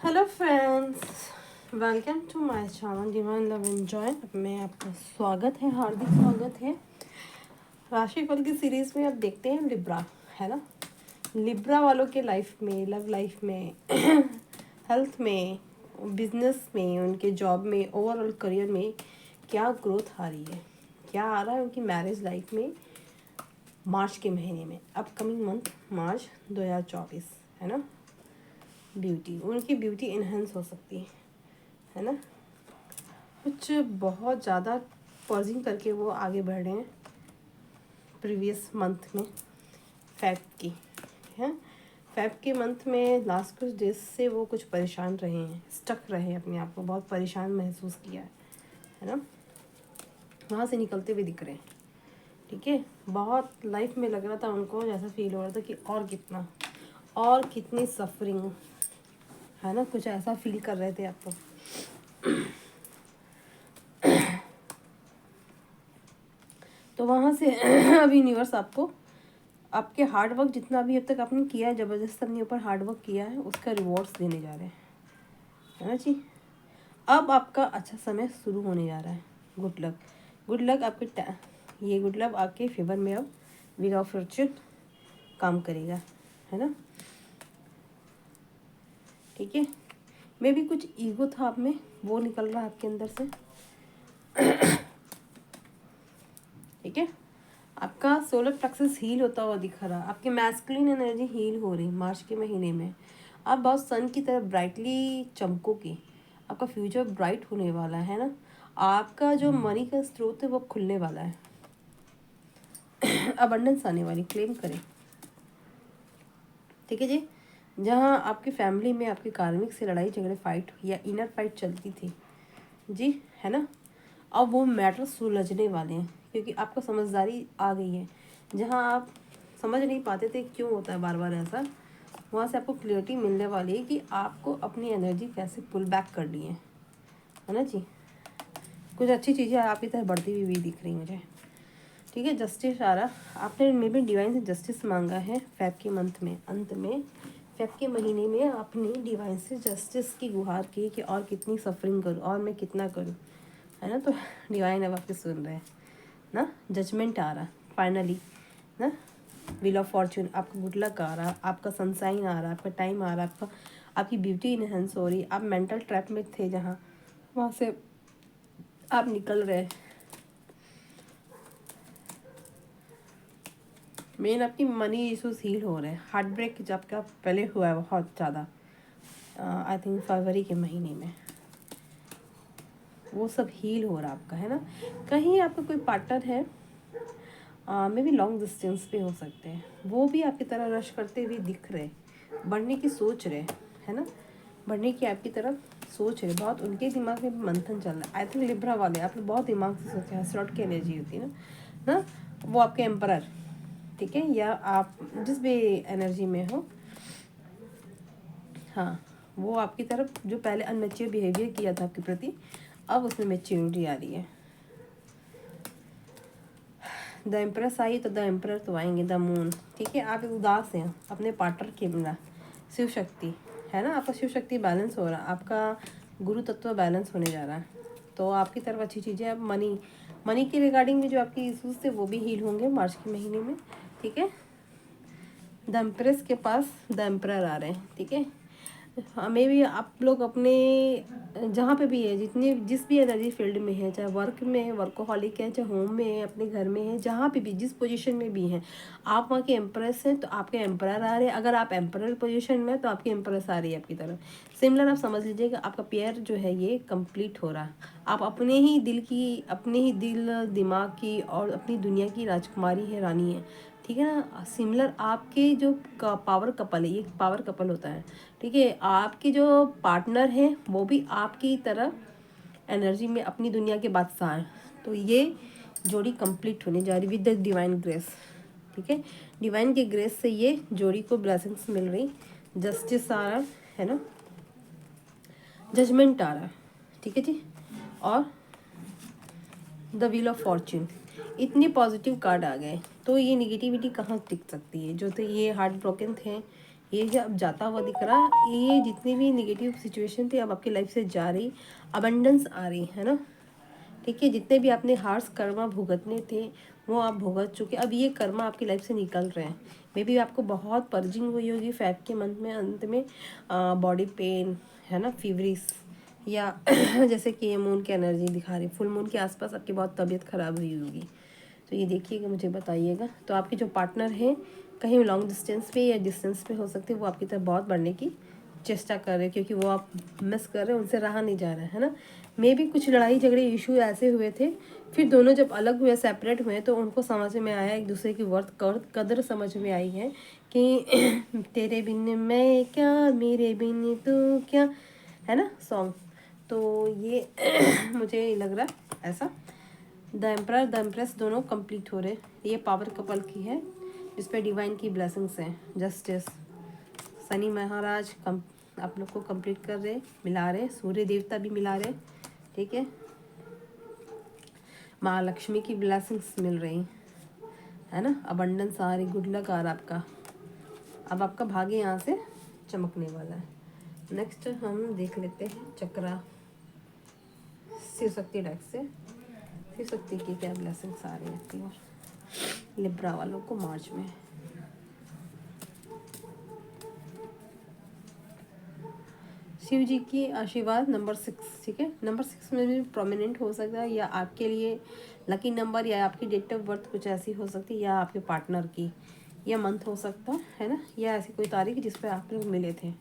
Hello friends, welcome to my channel divine love and joy में आपका स्वागत है, हार्दिक स्वागत है। राशिफल की सीरीज में अब देखते हैं लिब्रा, है ना। लिब्रा वालों के लाइफ में, लव लाइफ में, हेल्थ में, बिजनेस में, उनके जॉब में, ओवरऑल करियर में क्या ग्रोथ आ रही है, क्या आ रहा है उनकी मैरिज लाइफ में मार्च के महीने में, अपकमिंग मंथ मार्च 2024, है ना। ब्यूटी, उनकी ब्यूटी इन्हेंस हो सकती है ना। कुछ बहुत ज़्यादा पॉजिंग करके वो आगे बढ़ रहे हैं प्रीवियस मंथ में, फेब की है। फेब के मंथ में लास्ट कुछ डेज से वो कुछ परेशान रहे हैं, स्टक रहे हैं, अपने आप को बहुत परेशान महसूस किया है ना। वहाँ से निकलते हुए दिख रहे हैं, ठीक है। बहुत लाइफ में लग रहा था उनको, जैसा फील हो रहा था कि और कितना और कितनी सफरिंग, है ना। कुछ ऐसा फील कर रहे थे आप तो। तो वहाँ से अब यूनिवर्स आपको आपके हार्ड वर्क जितना भी अब तक आपने किया है, ज़बरदस्त अपने ऊपर हार्ड वर्क किया है, उसका रिवॉर्ड्स देने जा रहे हैं, है ना जी। अब आपका अच्छा समय शुरू होने जा रहा है। गुड लक, गुड लक आपके ये गुड लक आपके फेवर में अब व्हील ऑफ फॉर्चून काम करेगा, है ना। ठीक है, मे भी कुछ ईगो था आप में, वो निकल रहा है आपके अंदर से, ठीक है। आपका सोलर प्लेक्सस हील होता हुआ दिख रहा है, आपकी मैस्कुलिन एनर्जी हील हो रही मार्च के महीने में। आप बहुत सन की तरह ब्राइटली चमकोगे, आपका फ्यूचर ब्राइट होने वाला है ना। आपका जो मनी का स्रोत है वो खुलने वाला है, अबंडेंस आने वाली, क्लेम करें, ठीक है जी। जहाँ आपकी फैमिली में आपके कार्मिक से लड़ाई झगड़े फाइट या इनर फाइट चलती थी जी, है ना, अब वो मैटर सुलझने वाले हैं, क्योंकि आपको समझदारी आ गई है। जहाँ आप समझ नहीं पाते थे क्यों होता है बार बार ऐसा, वहाँ से आपको क्लियरिटी मिलने वाली है कि आपको अपनी एनर्जी कैसे पुल बैक करनी है ना जी। कुछ अच्छी चीज़ें आपकी तरफ बढ़ती हुई भी दिख रही मुझे, ठीक है। जस्टिस आ रहा, आपने मे भी डिवाइन से जस्टिस मांगा है फेब के मंथ में, अंत में फेब के महीने में आपने डिवाइन से जस्टिस की गुहार की कि और कितनी सफरिंग करूँ और मैं कितना करूँ, है ना। तो डिवाइन अब आपके सुन रहे हैं ना। जजमेंट आ रहा फाइनली ना, व्हील ऑफ फॉर्चून, आपका गुड लक आ रहा, आपका सनसाइन आ रहा, आपका टाइम आ रहा, आपका आपकी ब्यूटी इनहेंस हो रही। आप मेंटल ट्रैप में थे जहाँ, वहाँ से आप निकल रहे। मेन आपकी मनी इशूज हील हो रहे हैं। हार्ट ब्रेक जब का पहले हुआ है बहुत ज़्यादा, आई थिंक फरवरी के महीने में, वो सब हील हो रहा आपका, है ना। कहीं आपका कोई पार्टनर है, मे भी लॉन्ग डिस्टेंस पे हो सकते हैं, वो भी आपकी तरह रश करते हुए दिख रहे, बढ़ने की सोच रहे, है ना। बढ़ने की आपकी तरफ सोच रहे, बहुत उनके दिमाग में मंथन चल रहा है। आई थिंक लिब्रा वाले आप लोग बहुत दिमाग से सोचे हैं, स्लॉट की एनर्जी होती है ना। वो आपके एम्परर, ठीक है, या आप जिस भी एनर्जी में हो, हाँ, वो आपकी तरफ जो पहले अनमेच्योर बिहेवियर किया था आपके प्रति, अब उसमें मेच्योरिटी आ रही है। द एम्प्रेस आई तो द एम्प्रर तो आएंगे, द मून, ठीक है। आप उदास हैं अपने पार्टनर के बिना, शिव शक्ति, है ना। आपका शिव शक्ति बैलेंस हो रहा है, आपका गुरु तत्व बैलेंस होने जा रहा है, तो आपकी तरफ अच्छी चीज़ें। अब मनी के रिगार्डिंग में जो आपकी इशूज़ थे वो भी हील होंगे मार्च के महीने में, ठीक है। द एम्प्रेस के पास द एम्प्रर आ रहे हैं, ठीक है। हमें भी आप लोग अपने जहाँ पे भी है, जितने जिस भी एनर्जी फील्ड में है, चाहे वर्क में है, वर्कोहॉलिक है, चाहे होम में है, अपने घर में है, जहाँ पे भी जिस पोजीशन में भी हैं, आप वहाँ के एम्प्रेस हैं तो आपके एम्परर आ रहे हैं। अगर आप एम्परर पोजीशन में तो आपकी एम्प्रेस आ रही है आपकी तरफ। सिमिलर आप समझ लीजिएगा, आपका पेयर जो है ये कंप्लीट हो रहा है। आप अपने ही दिल दिमाग की और अपनी दुनिया की राजकुमारी है, रानी है, ठीक है ना। सिमिलर आपके जो पावर कपल है, ये पावर कपल होता है, ठीक है। आपके जो पार्टनर हैं वो भी आपकी तरह एनर्जी में अपनी दुनिया के बादशाह हैं। तो ये जोड़ी कंप्लीट होने जा रही विद द डिवाइन ग्रेस, ठीक है। डिवाइन के ग्रेस से ये जोड़ी को ब्लेसिंग्स मिल रही, जस्टिस आ रहा है ना, जजमेंट आ रहा है, ठीक है जी। और द व्हील ऑफ फॉर्च्यून, इतनी पॉजिटिव कार्ड आ गए, तो ये निगेटिविटी कहाँ टिक सकती है। जो तो ये हार्ट ब्रोकन थे, ये जो अब जाता हुआ दिख रहा, ये जितनी भी निगेटिव सिचुएशन थी अब आपकी लाइफ से जा रही, अबंडेंस आ रही है ना। ठीक है, जितने भी आपने हार्श कर्मा भुगतने थे वो आप भुगत चुके, अब ये कर्मा आपकी लाइफ से निकल रहे हैं। मे बी आपको बहुत पर्जिंग हुई होगी फैब के मंथ में, अंत में बॉडी पेन है ना, फीवरिश, या जैसे कि ये मून की एनर्जी दिखा रही, फुल मून के आसपास आपकी बहुत तबीयत खराब हुई होगी। तो ये देखिएगा, मुझे बताइएगा। तो आपके जो पार्टनर हैं कहीं लॉन्ग डिस्टेंस पे या डिस्टेंस पे हो सकते हैं, वो आपकी तरफ बहुत बढ़ने की चेष्टा कर रहे हैं, क्योंकि वो आप मिस कर रहे हैं, उनसे रहा नहीं जा रहा है ना। मे भी कुछ लड़ाई झगड़े इशू ऐसे हुए थे, फिर दोनों जब अलग हुए, सेपरेट हुए, तो उनको समझ में आया, एक दूसरे की कदर समझ में आई है कि तेरे बिन मैं क्या, मेरे बिन तू क्या, है ना सॉन्ग। तो ये मुझे लग रहा है ऐसा। द एम्परर द एम्प्रेस दोनों कंप्लीट हो रहे। ये पावर कपल की है, इस पर डिवाइन की ब्लेसिंग्स हैं। जस्टिस शनि महाराज आप लोग को कंप्लीट कर रहे, मिला रहे, सूर्य देवता भी मिला रहे। ठीक है, माँ लक्ष्मी की ब्लेसिंग्स मिल रही है ना, अबंडेंस आ रही, गुड लक आ रहा आपका। अब आपका भाग्य यहाँ से चमकने वाला है। नेक्स्ट हम देख लेते हैं चक्रा शिव शक्ति डेक से, शिव शक्ति की क्या ब्लेसिंग्स आ रही है आपकी और लिब्रा वालों को मार्च में। शिव जी की आशीर्वाद नंबर 6। ठीक है, नंबर 6 में भी प्रोमिनेंट हो सकता है, या आपके लिए लकी नंबर, या आपकी डेट ऑफ बर्थ कुछ ऐसी हो सकती है, या आपके पार्टनर की, या मंथ हो सकता है ना, या ऐसी कोई तारीख जिस पर आप लोग मिले थे।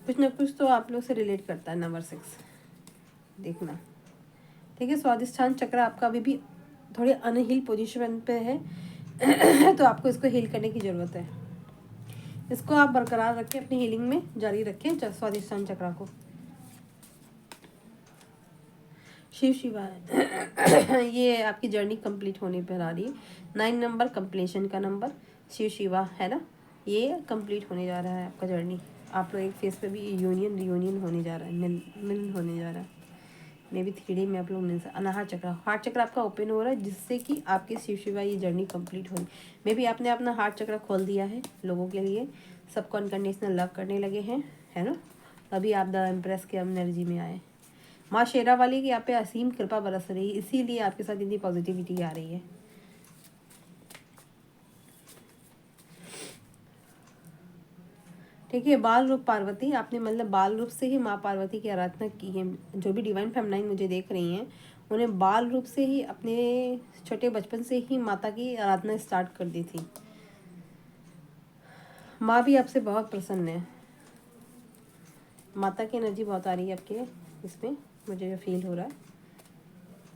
कुछ ना कुछ तो आप लोग से रिलेट करता है नंबर 6, देखना। ठीक है, स्वादिष्ठान चक्र आपका अभी भी थोड़े अनहील पोजिशन पे है तो आपको इसको हील करने की ज़रूरत है। इसको आप बरकरार रखें, अपनी हीलिंग में जारी रखें स्वादिष्ठान चक्र को। शिव शिवा ये आपकी जर्नी कंप्लीट होने पर आ रही है। 9 नंबर कंप्लीशन का नंबर, शिव शिवा है ना, ये कंप्लीट होने जा रहा है आपका जर्नी। आप लोग एक फेस पे भी यूनियन रियूनियन होने जा रहा है, मिलन होने जा रहा है। मे बी 3D में आप लोग मिल सकते। अनाहत चक्र, हार्ट चक्र आपका ओपन हो रहा है, जिससे कि आपकी शिव शिवा ये जर्नी कंप्लीट होगी। मे बी आपने अपना हार्ट चक्र खोल दिया है लोगों के लिए, सबको अनकंडीशनल लव करने लगे हैं, है ना। तभी आप द एम्प्रेस के एनर्जी में आए। माँ शेरा वाली की आप पे असीम कृपा बरस रही है, इसीलिए आपके साथ इतनी पॉजिटिविटी आ रही है। ठीक है, बाल रूप पार्वती, आपने मतलब बाल रूप से ही माँ पार्वती की आराधना की है। जो भी डिवाइन फेमिनाइन मुझे देख रही हैं, उन्हें बाल रूप से ही, अपने छोटे बचपन से ही माता की आराधना स्टार्ट कर दी थी। माँ भी आपसे बहुत प्रसन्न है, माता की एनर्जी बहुत आ रही है आपके इसमें, मुझे जो फील हो रहा है।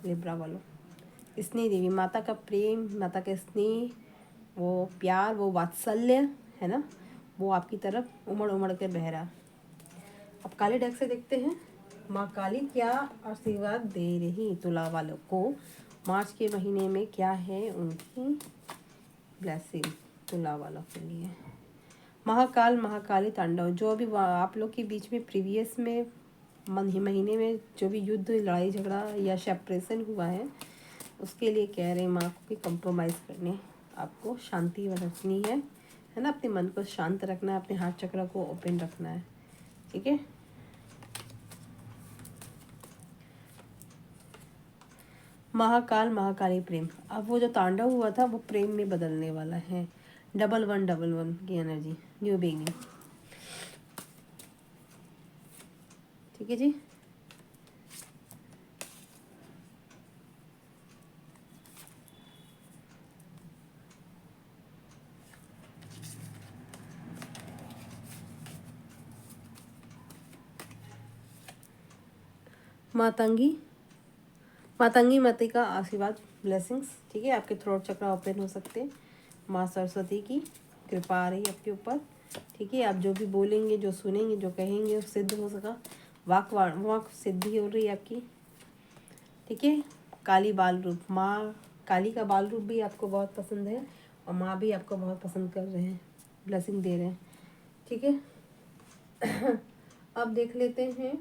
लिब्रा वालों, स्नेह देवी, माता का प्रेम, माता का स्नेह, वो प्यार, वो वात्सल्य है ना, वो आपकी तरफ उमड़ उमड़ कर बह रहा। अब काली डेक से देखते हैं माँ काली क्या आशीर्वाद दे रही तुला वालों को मार्च के महीने में, क्या है उनकी ब्लेसिंग तुला वालों के लिए। महाकाल महाकाली तांडव, जो अभी आप लोग के बीच में प्रीवियस में महीने में जो भी युद्ध, लड़ाई झगड़ा या सेपरेशन हुआ है, उसके लिए कह रहे हैं माँ को कि कंप्रोमाइज़ करने, आपको शांति रखनी है ना, अपने मन को शांत रखना है, अपने हाथ चक्र को ओपन रखना है। ठीक है, महाकाल महाकाली प्रेम, अब वो जो तांडव हुआ था वो प्रेम में बदलने वाला है। 1111 की एनर्जी, न्यू बिगिनिंग। ठीक है जी, मातंगी मातंगी मती का आशीर्वाद ब्लेसिंग्स। ठीक है, आपके थ्रोट चक्र ओपन हो सकते हैं, माँ सरस्वती की कृपा आ रही है आपके ऊपर। ठीक है, आप जो भी बोलेंगे, जो सुनेंगे, जो कहेंगे वो सिद्ध हो सका, वाक सिद्धि हो रही है आपकी। ठीक है, काली बाल रूप, माँ काली का बाल रूप भी आपको बहुत पसंद है, और माँ भी आपको बहुत पसंद कर रहे हैं, ब्लेसिंग दे रहे हैं। ठीक है अब देख लेते हैं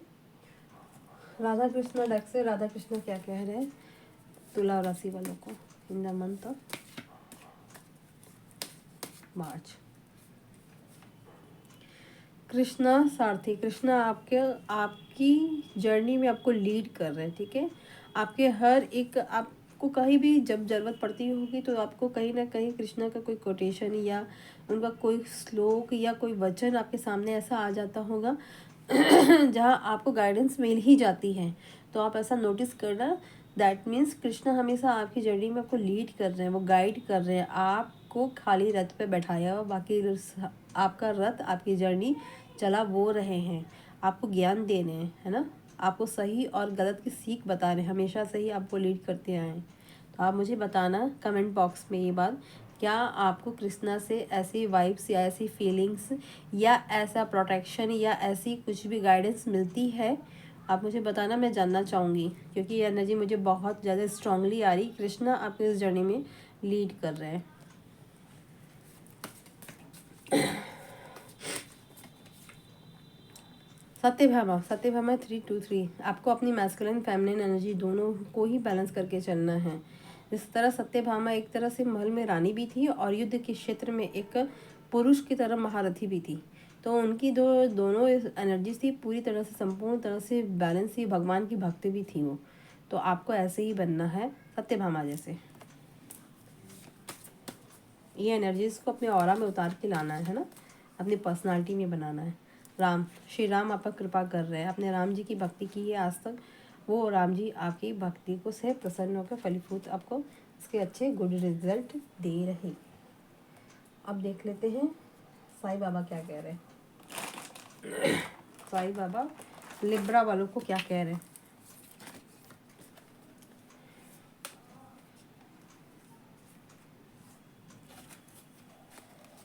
राधा कृष्ण डेक से, राधा कृष्ण क्या कह रहे हैं तुला राशि वालों को इन द मंथ ऑफ मार्च। कृष्णा सारथी, कृष्णा आपकी जर्नी में आपको लीड कर रहे हैं, ठीक है। आपके हर एक, आपको कहीं भी जब ज़रूरत पड़ती होगी तो आपको कहीं ना कहीं कृष्णा का कोई कोटेशन या उनका कोई श्लोक या कोई वचन आपके सामने ऐसा आ जाता होगा जहाँ आपको गाइडेंस मिल ही जाती है। तो आप ऐसा नोटिस करना, दैट मीन्स कृष्णा हमेशा आपकी जर्नी में आपको लीड कर रहे हैं, वो गाइड कर रहे हैं। आपको खाली रथ पे बैठाया हुआ, बाकी आपका रथ, आपकी जर्नी चला वो रहे हैं, आपको ज्ञान दे रहे हैं, है ना। आपको सही और गलत की सीख बता रहे हैं, हमेशा से ही आपको लीड करते आए हैं। तो आप मुझे बताना कमेंट बॉक्स में ये बात, क्या आपको कृष्णा से ऐसी वाइब्स या ऐसी फीलिंग्स या ऐसा प्रोटेक्शन या ऐसी कुछ भी गाइडेंस मिलती है। आप मुझे बताना, मैं जानना चाहूँगी, क्योंकि ये एनर्जी मुझे बहुत ज़्यादा स्ट्रांगली आ रही। कृष्णा आपको इस जर्नी में लीड कर रहे हैं। सत्यभामा, सत्यभामा 323, आपको अपनी मैस्कुलिन फेमिनिन एनर्जी दोनों को ही बैलेंस करके चलना है। जिस तरह सत्यभामा एक तरह से महल में रानी भी थी और युद्ध के क्षेत्र में एक पुरुष की तरह महारथी भी थी, तो उनकी दोनों एनर्जीज थी पूरी तरह से, संपूर्ण तरह से बैलेंस थी। भगवान की भक्ति भी थी वो। तो आपको ऐसे ही बनना है सत्यभामा जैसे। ये एनर्जीज को अपने ऑरा में उतार के लाना है ना, अपनी पर्सनालिटी में बनाना है। राम, श्री राम आप पर कृपा कर रहे हैं, अपने राम जी की भक्ति की है आज तक, वो राम जी आपकी भक्ति को से प्रसन्न होकर फलीभूत आपको इसके अच्छे गुड रिजल्ट दे रहे। अब देख लेते हैं साईं बाबा क्या कह रहे हैं। साईं बाबा लिब्रा वालों को क्या कह रहे हैं।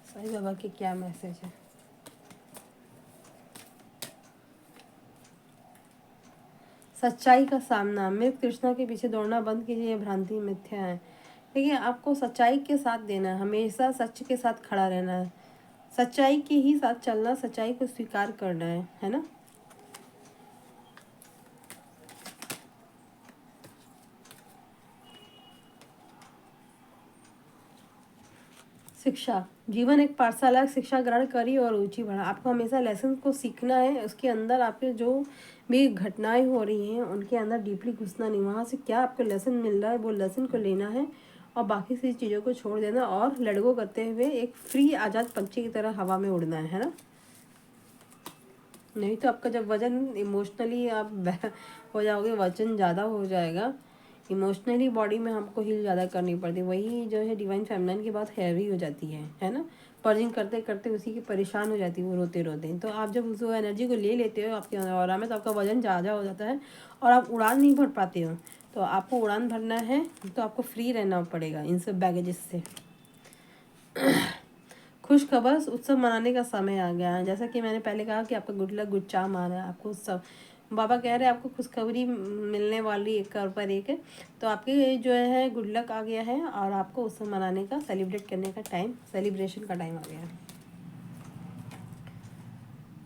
साईं बाबा के क्या मैसेज है। सच्चाई का सामना, मृत कृष्णा के पीछे दौड़ना बंद कीजिए, ये भ्रांति मिथ्या है। देखिए, आपको सच्चाई के साथ देना है, हमेशा सच के साथ खड़ा रहना है, सच्चाई के ही साथ चलना, सच्चाई को स्वीकार करना है ना। शिक्षा, जीवन एक पाठशाला, शिक्षा ग्रहण करी और रुचि बढ़ा। आपको हमेशा लेसन को सीखना है, उसके अंदर आपके जो भी घटनाएं हो रही हैं उनके अंदर डीपली घुसना नहीं, वहाँ से क्या आपको लेसन मिल रहा है वो लेसन को लेना है और बाकी सी चीज़ों को छोड़ देना और लड़गो करते हुए एक फ्री आज़ाद पंछी की तरह हवा में उड़ना है ना। नहीं तो आपका जब वजन इमोशनली आप हो जाओगे, वजन ज़्यादा हो जाएगा इमोशनली, बॉडी में हमको हील ज़्यादा करनी पड़ती है। वही जो है डिवाइन फेमिनिन की बात हैवी हो जाती है ना। पर्जिंग करते करते उसी की परेशान हो जाती है वो रोते रोते। तो आप जब उस एनर्जी को ले लेते हो आपके ऑरा में, तो आपका वजन ज़्यादा हो जाता है और आप उड़ान नहीं भर पाते हो। तो आपको उड़ान भरना है तो आपको फ्री रहना पड़ेगा इन सब बैगेजेस से। खुश खबर, उत्सव मनाने का समय आ गया है। जैसा कि मैंने पहले कहा कि आपका गुड लक गुड चार्म आ रहा है, आपको उत्सव, बाबा कह रहे हैं आपको खुशखबरी मिलने वाली एक पर एक है। तो आपके जो है गुड लक आ गया है और आपको उत्सव मनाने का, सेलिब्रेट करने का टाइम, सेलिब्रेशन का टाइम आ गया है।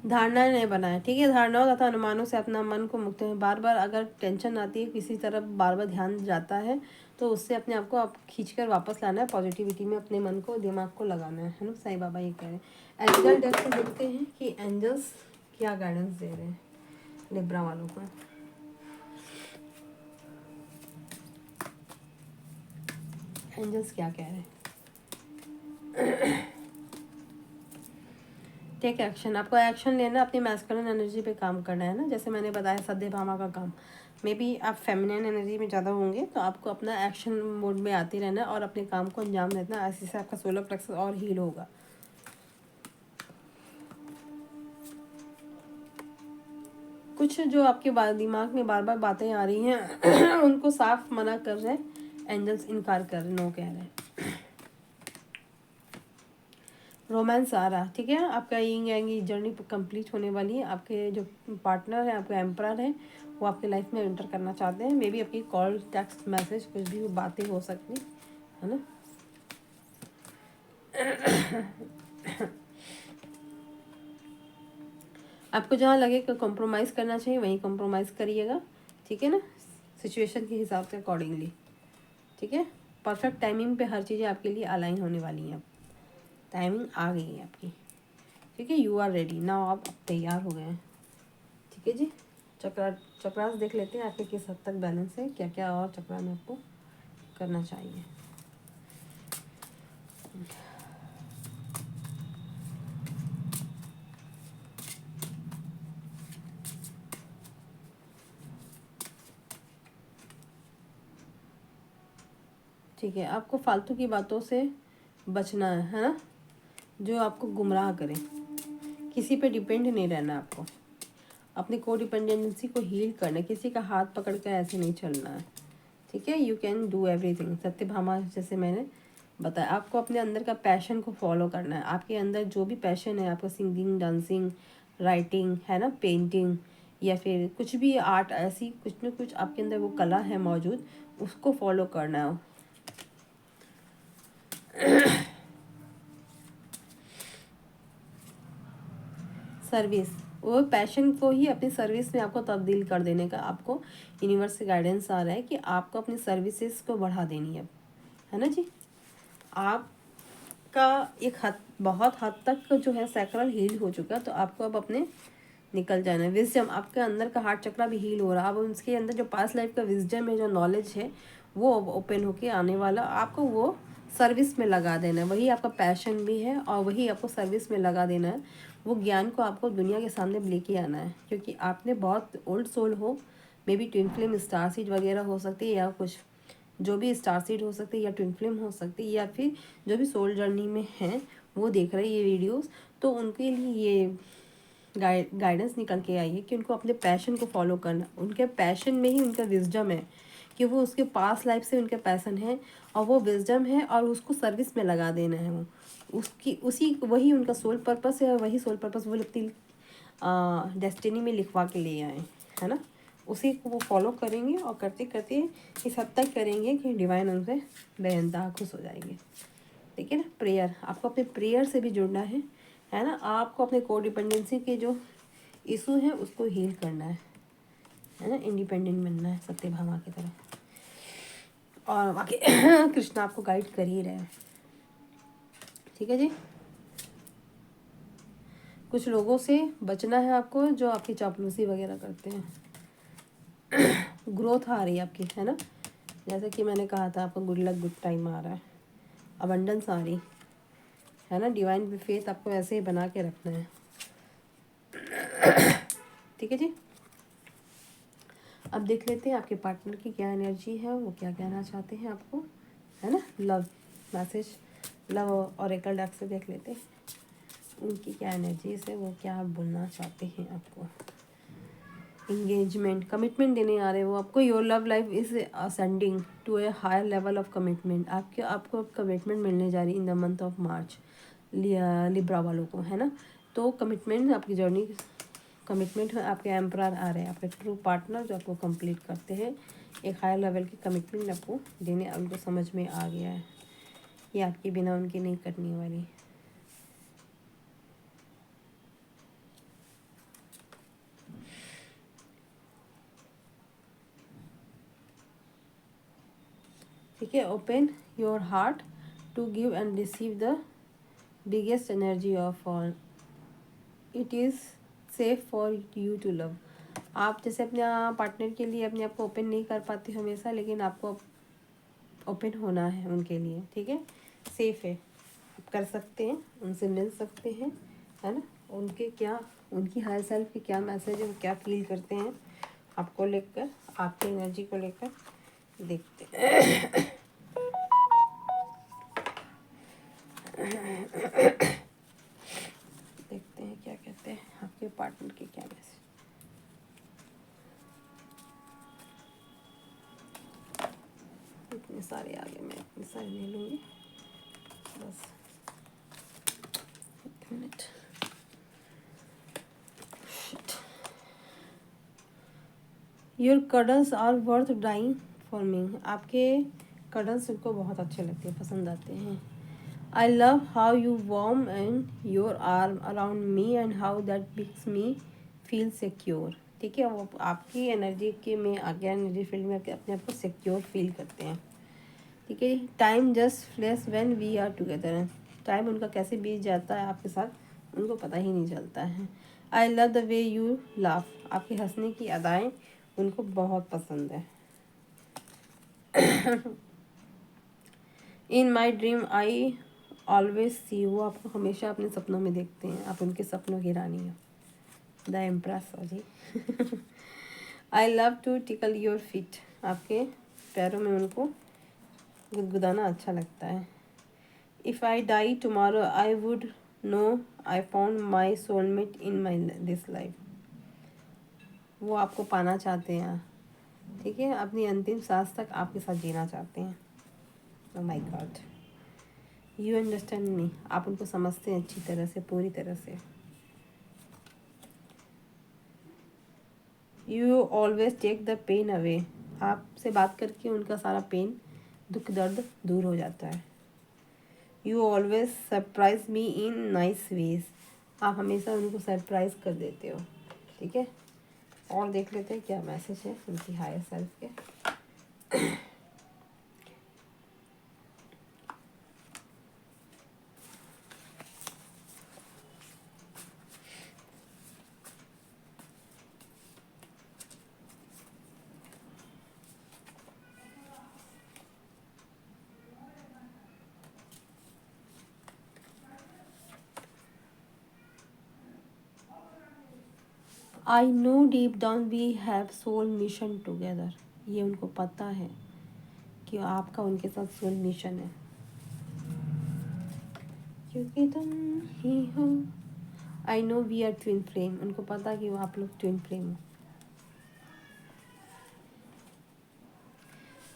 धारणाएं नहीं बनाए, ठीक है। धारणाओं तथा अनुमानों से अपना मन को मुक्त है। बार बार अगर टेंशन आती है, किसी तरफ बार बार ध्यान जाता है, तो उससे अपने आप को आप खींच कर वापस लाना है, पॉजिटिविटी में अपने मन को, दिमाग को लगाना है ना। साईं बाबा ये कह रहे हैं। एंजल डेक से देखते हैं कि एंजल्स क्या गाइडेंस दे रहे हैं लिब्रा वालों को। एंजल्स क्या कह रहे हैं। टेक एक्शन, आपको एक्शन लेना, अपनी मैस्कुलिन एनर्जी पे काम करना है ना। जैसे मैंने बताया सत्यभामा का काम, मे बी आप फेमिनिन एनर्जी में ज़्यादा होंगे, तो आपको अपना एक्शन मोड में आते रहना और अपने काम को अंजाम देना, ऐसे से आपका सोलर प्लेक्सस और हील होगा। कुछ जो आपके दिमाग में बार बार बातें आ रही हैं उनको साफ मना कर रहे हैं एंजल्स, इनकार कर रहे, नो कह रहे हैं। रोमांस आ रहा, ठीक है। आपका यिंग यांग जर्नी कंप्लीट होने वाली है। आपके जो पार्टनर है, आपके एम्परर है, वो आपके लाइफ में एंटर करना चाहते हैं। मे बी आपकी कॉल, टेक्स्ट मैसेज, कुछ भी बातें हो सकती है ना। आपको जहाँ लगे कि कॉम्प्रोमाइज़ करना चाहिए वहीं कॉम्प्रोमाइज़ करिएगा, ठीक है ना, सिचुएशन के हिसाब से अकॉर्डिंगली, ठीक है। परफेक्ट टाइमिंग पे हर चीज़ें आपके लिए अलाइन होने वाली हैं। अब टाइमिंग आ गई है आपकी, ठीक है, यू आर रेडी नाउ, आप तैयार हो गए हैं। ठीक है जी, चक्रास देख लेते हैं आपके किस हद तक बैलेंस है, क्या क्या और चक्रा में आपको करना चाहिए। ठीक है, आपको फालतू की बातों से बचना है ना, जो आपको गुमराह करें। किसी पे डिपेंड नहीं रहना आपको, अपनी को डिपेंडेंसी को हील करना, किसी का हाथ पकड़ कर ऐसे नहीं चलना है। ठीक है, you can do everything. Satyabhama जैसे मैंने बताया, आपको अपने अंदर का पैशन को फॉलो करना है। आपके अंदर जो भी पैशन है, आपका सिंगिंग, डांसिंग, राइटिंग है ना, पेंटिंग या फिर कुछ भी आर्ट, ऐसी कुछ न कुछ आपके अंदर वो कला है मौजूद, उसको फॉलो करना है। सर्विस, वो पैशन को ही अपनी सर्विस में आपको तब्दील कर देने का आपको यूनिवर्स से गाइडेंस आ रहा है कि आपको अपनी सर्विसेज को बढ़ा देनी है ना जी। आपका एक हद, बहुत हद तक जो है सैक्रल हील हो चुका है, तो आपको अब अपने निकल जाना है। विजडम, आपके अंदर का हार्ट चक्रा भी हील हो रहा है, अब उसके अंदर जो पास्ट लाइफ का विजडम है, जो नॉलेज है, वो ओपन होके आने वाला, आपको वो सर्विस में लगा देना है। वही आपका पैशन भी है और वही आपको सर्विस में लगा देना है। वो ज्ञान को आपको दुनिया के सामने लेके आना है, क्योंकि आपने बहुत ओल्ड सोल हो, may be twin flame star seed वगैरह हो सकती है, या कुछ जो भी स्टार सीड हो सकती है, या ट्विन फ्लेम हो सकती है, या फिर जो भी सोल जर्नी में हैं वो देख रहे हैं ये वीडियोस, तो उनके लिए ये गाइडेंस निकल के आई है कि उनको अपने पैशन को फॉलो करना। उनके पैशन में ही उनका विजडम है, कि वो उसके पास लाइफ से उनके पैशन है और वो विजडम है, और उसको सर्विस में लगा देना है। वो उसकी उसी वही उनका सोल पर्पस है, और वही सोल पर्पस वो अपनी डेस्टिनी में लिखवा के ले आए, है ना। उसी को वो फॉलो करेंगे और करते करते इस हद तक करेंगे कि डिवाइन उनसे बेइंतहा खुश हो जाएंगे। ठीक है ना। प्रेयर, आपको अपने प्रेयर से भी जुड़ना है ना। आपको अपने को डिपेंडेंसी के जो इशू हैं उसको हील करना है ना। इंडिपेंडेंट बनना है सत्यभामा की तरह, और बाकी कृष्णा आपको गाइड कर ही रहे हैं। ठीक है जी। कुछ लोगों से बचना है आपको जो आपकी चापलूसी वगैरह करते हैं। ग्रोथ आ रही है आपकी, है ना। जैसे कि मैंने कहा था आपको गुड लक, गुड टाइम आ रहा है, अबंडेंस आ रही है ना। डिवाइन फेथ आपको ऐसे ही बना के रखना है। ठीक है जी। अब देख लेते हैं आपके पार्टनर की क्या एनर्जी है, वो क्या कहना चाहते हैं आपको, है ना। Love message, love oracle deck से देख लेते हैं उनकी क्या एनर्जीज है, वो क्या बोलना चाहते हैं आपको। इंगेजमेंट, कमिटमेंट देने आ रहे हैं वो आपको। Your love life is ascending to a higher level of commitment. आपको कमिटमेंट मिलने जा रही in the month of March, Libra वालों को, है ना। तो कमिटमेंट आपकी जर्नी, कमिटमेंट आपके एम्परर आ रहे हैं, आपके ट्रू पार्टनर जो आपको कंप्लीट करते हैं। एक हायर लेवल की कमिटमेंट आपको देने, उनको समझ में आ गया है ये आपके बिना उनकी नहीं करने वाली। ठीक है। Open your heart to give and receive the biggest energy of all. It is safe for you to love. आप जैसे अपने पार्टनर के लिए अपने आप को ओपन नहीं कर पाते हमेशा, लेकिन आपको ओपन होना है उनके लिए। ठीक है, सेफ है, आप कर सकते हैं, उनसे मिल सकते हैं, है ना। उनके क्या, उनकी हायर सेल्फ की क्या मैसेज है, वो क्या फील करते हैं आपको लेकर, आपकी एनर्जी को लेकर, देखते हैं। देखते हैं क्या कहते हैं आपके पार्टनर के क्या मैसेज। इतने सारे आगे, मैं इतने सारे ले लूँगी बस, एक minute. Your cuddles are worth dying for me. आपके कडल्स उनको बहुत अच्छे लगते हैं, पसंद आते हैं। I love how you warm and your arm around me and how that makes me feel secure. ठीक है, वो आपकी एनर्जी के में आगे, एनर्जी फील्ड में अपने आप को सिक्योर फील करते हैं। ठीक है, time just flies when we are together. Time उनका कैसे बीत जाता है आपके साथ उनको पता ही नहीं चलता है। I love the way you laugh, आपके हंसने की अदाएँ उनको बहुत पसंद है। इन my dream I always see, वो आपको हमेशा अपने सपनों में देखते हैं, आप उनके सपनों की रानी हो। The empress, sorry. I love to tickle your feet, आपके पैरों में उनको गुदगुदाना अच्छा लगता है। If I die tomorrow I would know I found my soulmate in my this life, वो आपको पाना चाहते हैं, ठीक है, अपनी अंतिम सांस तक आपके साथ जीना चाहते हैं। Oh my God, you understand me, आप उनको समझते हैं अच्छी तरह से, पूरी तरह से। You always take the pain away, आपसे बात करके उनका सारा पेन, दुख दर्द दूर हो जाता है। You always surprise me in nice ways, आप हमेशा उनको सरप्राइज कर देते हो, ठीक है। और देख लेते हैं क्या मैसेज है उनकी हायर सेल्फ के। I know deep down we have soul mission together, ये उनको पता है कि आपका उनके साथ सोल मिशन है, क्योंकि तुम ही हो। I know we are twin flame, उनको पता कि वो आप लोग ट्विन फ्लेम हो।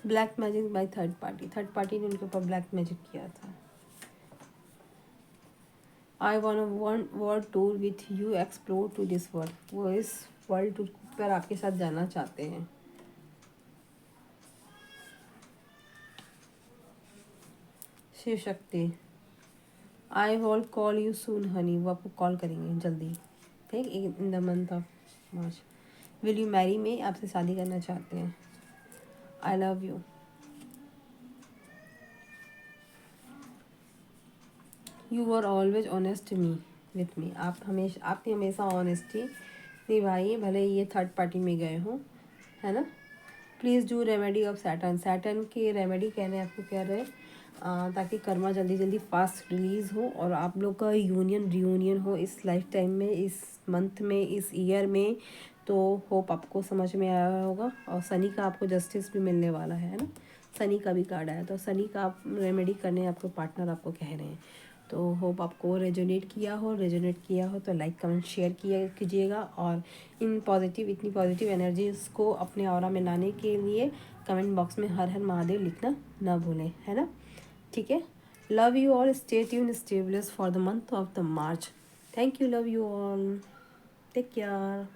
Black magic by third party, third party ने उनके ऊपर ब्लैक मैजिक किया था। I one world tour with you explore to this world, वो इस वर्ल्ड टूर पर आपके साथ जाना चाहते हैं। Shiv Shakti, I will call you soon honey, वो आपको कॉल करेंगे जल्दी, ठीक, in the month of March. Will you marry me, आपसे शादी करना चाहते हैं। I love you, you are always honest me with me, आप हमेशा, आपने हमेशा ऑनेस्टी निभाई है, भले ये थर्ड पार्टी में गए हो, है ना। Please do remedy of Saturn, Saturn की रेमेडी कह रहे हैं, आपको कह रहे हैं ताकि कर्मा जल्दी जल्दी फास्ट रिलीज़ हो और आप लोग का यूनियन रियूनियन हो इस लाइफ टाइम में, इस मंथ में, इस ईयर में। तो होप आपको समझ में आया होगा। और शनि का आपको जस्टिस भी मिलने वाला है ना, शनि का भी कार्ड आया, तो शनि का आप रेमेडी करने आपको पार्टनर आपको कह रहे हैं। तो होप आपको रेजोनेट किया हो तो लाइक कमेंट शेयर किया कीजिएगा। और इतनी पॉजिटिव एनर्जीज़ को अपने ऑरा में लाने के लिए कमेंट बॉक्स में हर हर महादेव लिखना ना भूलें, है ना, ठीक है। Love you all, stay tune, stay blessed for the month of the March. Thank you, love you all, take care.